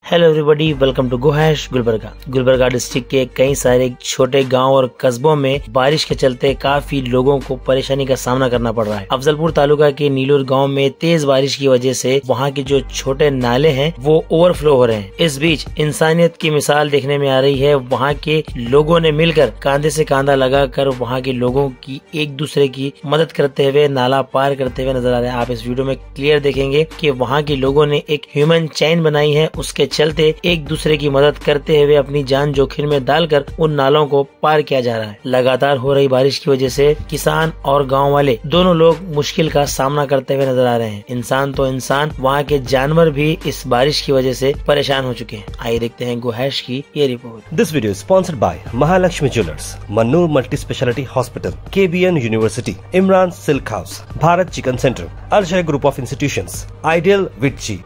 Hello everybody, welcome to गोहैश Gulbarga. Gulbarga district के कई सारे छोटे गांव और कस्बों में बारिश के चलते काफी लोगों को परेशानी का सामना करना पड़ रहा है। अफजलपुर तालुका के नीलूर गांव में तेज बारिश की वजह से वहां के जो छोटे नाले हैं वो ओवरफ्लो हो रहे हैं। इस बीच इंसानियत की मिसाल देखने में आ रही है। वहां के लोगों ने मिलकर कांधे से कांधा लगाकर वहां के लोगों की एक दूसरे की मदद करते हुए नाला पार करते हुए नजर आ रहे हैं। आप इस वीडियो में क्लियर देखेंगे कि वहां के लोगों ने एक ह्यूमन चेन बनाई है, उसके चलते एक दूसरे की मदद करते हुए अपनी जान जोखिम में डालकर उन नालों को पार किया जा रहा है। लगातार हो रही बारिश की वजह से किसान और गांव वाले दोनों लोग मुश्किल का सामना करते हुए नजर आ रहे हैं। इंसान तो इंसान, वहां के जानवर भी इस बारिश की वजह से परेशान हो चुके हैं। आइए देखते हैं गोहैश की ये रिपोर्ट। This video sponsored by Mahalakshmi jewellers, Mannur multi speciality hospital, KBN university, Imran silk house, Bharat chicken centre, अर्जय ग्रुप ऑफ इंस्टीट्यूशंस, आइडियल विटची।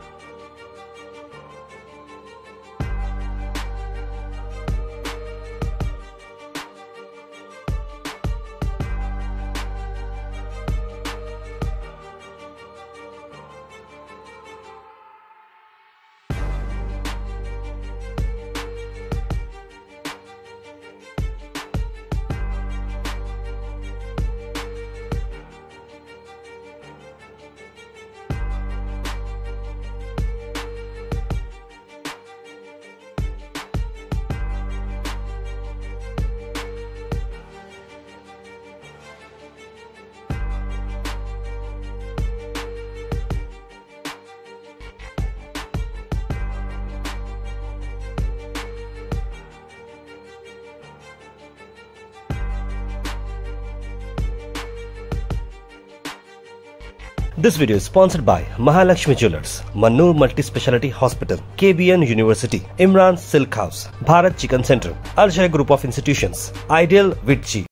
This video is sponsored by Mahalakshmi Jewelers, Mannur Multi Speciality Hospital, KBN University, Imran Silk House, Bharat Chicken Center, Arjay Group of Institutions, Ideal Vitchi.